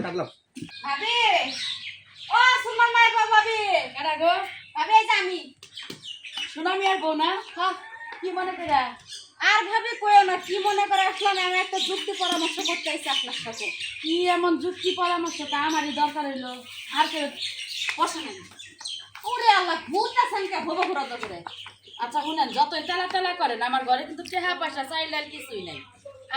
কাটলাম ভাবি ও সুমন মায়ের বাবা ভাবি কারা গো? ভাবি এই যে আমি সুনামি আর বউ না? হ্যাঁ কি মনে করে? আর ভাবি কইও না কি মনে করে আসলাম আমি একটা যুক্তি পরামর্শ করতে চাইছি আপনার সাথে কি এমন যুক্তি পরামর্শ তা আমারই দরকার হইলো। আর কেউ বসেন ওরে আল্লাহ ভূত আছেন কে ভবা ঘুরা করে আচ্ছা শুনেন, যতই তেলা তেলা করেন আমার ঘরে কিন্তু টেহা পয়সা চাইলে আর কিছুই নাই।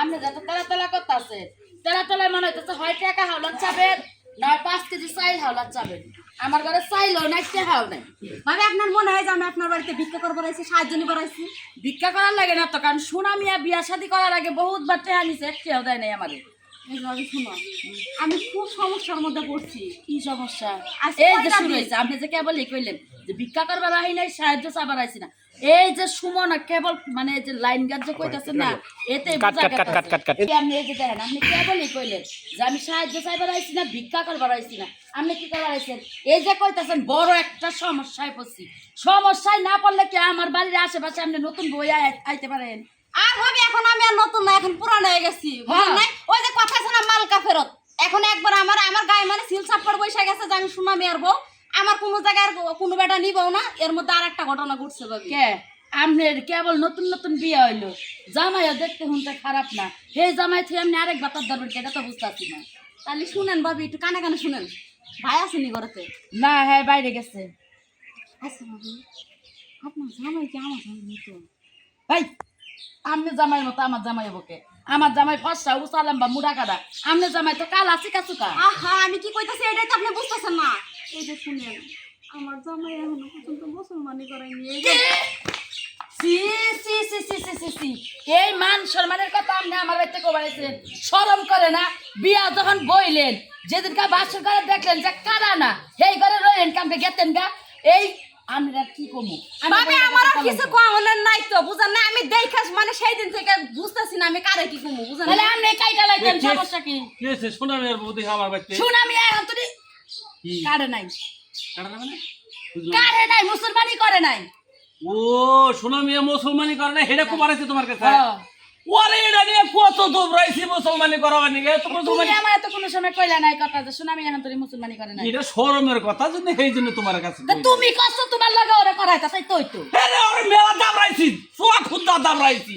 আপনি যত তেলা তেলা করতে আছে তেলা তেলা মনে হইতেছে হয় টাকা হাওলাত চাবেন নয় 5 কেজি চাইল হাওলাত চাবেন। আমার ঘরে চাইলেও নাই টেহাও নাই। ভাবি আপনার মনে হয় যে আমি আপনার বাড়িতে ভিক্ষা করবো রাইছি সাহায্য নিবো রাইছি ভিক্ষা করার লাগে না তো, কারণ সুনামিয়া বিয়া শাদী করার আগে বহুতবার টেহা নিছে, একটিও দেয় নাই আমারে। এই যে ভাবি শুনো আমি খুব সমস্যার মধ্যে পড়ছি কি সমস্যা? আজকে এই যে কয়টা শুরু দিন? হয়েছে, আপনি যে কেবল কইলেন যে ভিক্ষা করবার আহি নাই সাহায্য চাবার আইছি না। এই যে সুমন কেবল মানে এই যে লাইন গাছ যে কইতাছেন না, এতে কাট, বোঝা কাট, কাট, কাট, কাট, গেছে। আপনি এই যে দেখেন, আপনি কেবলই কইলেন যে আমি সাহায্য চাইবার আইছি না, ভিক্ষা করবার আইছি না। আপনি কি করবার আইছেন? এই যে কইতাছেন বড় একটা সমস্যায় পড়ছি। সমস্যায় না পড়লে কি আমার বাড়ির আশেপাশে আপনি নতুন বই আইতে পারেন? আর ভাবি এখন আমি আর নতুন না এখন পুরানো হয়ে গেছি বুঝেন নাই ওই যে কথা আছে না মালকা ফেরত এখন একবার আমার গায়ে মানে সিল চাপড় বসে গেছে যে আমি সুনামি আর বউ আমার কোনো জায়গায় আর কোনো বেটা নিবও না এর মধ্যে আর একটা ঘটনা ঘটছে ভাবি কে আপনার কেবল নতুন নতুন বিয়ে হইলো, জামাইও দেখতে শুনতে খারাপ না, সেই জামাই থেকে আপনি আরেক বাতার ধরবেন এটা তো বুঝতে পারছি না। তাহলে শুনেন ভাবি একটু কানে কানে শুনেন ভাই আসেনি ঘরেতে না হ্যাঁ বাইরে গেছে। আচ্ছা ভাবি আপনার জামাই কি আমার জামাই মতো ভাই আপনি জামাই মতো আমার জামাই বকে, আমার জামাই ফসা উসালাম বা মুড়া কাদা, আপনি জামাই তো কালা চিকা চুকা। আহা আমি কি কইতাছি এটাই তো আপনি বুঝতেছেন না এই যে শুনেন আমার জামাই এখনো পর্যন্ত মুসলমানি করাইনি এই যে সি সি সি সি সি সি সি এই মান সম্মানের কথা আপনি আমার বাড়িতে কবাইছেন, শরম করে না? বিয়া যখন বইলেন যেদিনকা বাসর করে দেখলেন যে কারা না এই ঘরে রইলেন কামকে গেতেন গা। এই আমি আর কি কমু? ভাবি আমার আর কিছু কমনের নাই তো বুঝেন না আমি দেখাস মানে সেই দিন থেকে বুঝতেছি না আমি কারে কি কমু বুঝেন তাহলে না আপনি কাইটা লাইতেন, সমস্যা কি? কি হয়েছে সোনামি আর বৌদি আমার বাড়িতে সুনামি আর অন্তরি কি কারে নাই, কাটা মানে বুঝলাম না। কারে নাই, মুসলমানি করে নাই। ও সোনামি মুসলমানি করে না হেডা খুব আছে তোমার কাছে হ্যাঁ। ওরে এটা নিয়ে কত দৌড়াইছি মুসলমানি করাবার নিয়ে তো তুমি মুসলমানি আমার তো কোনো সময় কইলা নাই কথা যে সুনামি এখন তোর মুসলমানি করে নাই। এটা শরমের কথা জন্য এই জন্য তোমার কাছে তা তুমি কষ্ট তোমার লগে ওরে করাইতা তাই তো হইতো। আরে ওরে মেলা দাবরাইছি সোয়া খুদ্দা দাবরাইছি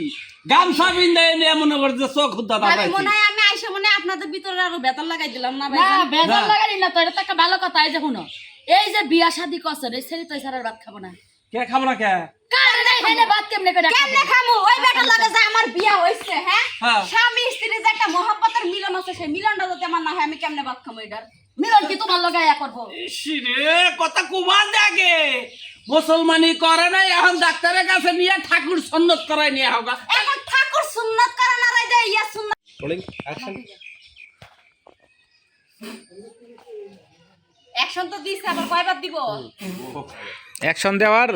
গামছা বিন্দা এনে মনে করে যে সোয়া খুদ্দা ভাবি দাবরাইছি মনে হয় আমি আইসা মনে হয় আপনাদের ভিতরে আরো বেতন লাগাই দিলাম না ভাই না বেজার না। লাগালি না তো, এটা তো একটা ভালো কথা। এই যে শুনো, এই যে বিয়া শাদি করছেন এই ছেলে তো ছাড়ার ভাত খাবো না। কে খাবো না কে কারে নাই হেনে ভাত কেমনে করে কেমনে খামু ওই বেটার লগে যে আমার বিয়া হইছে হ্যাঁ হ্যাঁ। স্বামী স্ত্রীর যে একটা মহব্বতের মিলন আছে সেই মিলনটা যদি আমার না হয় আমি কেমনে ভাত খামু এটার মিলন কি তোমার লগে ইয়া করবো? রে কথা কুমার দেখে মুসলমানি করে নাই এখন ডাক্তারের কাছে নিয়ে ঠাকুর সন্ন্যত করাই নিয়ে হোগা এখন ঠাকুর সুন্নাত করে না রাই দে ইয়া সুন্নাত রোলিং অ্যাকশন অ্যাকশন তো দিছে আবার কয়বার দিব অ্যাকশন দেওয়ার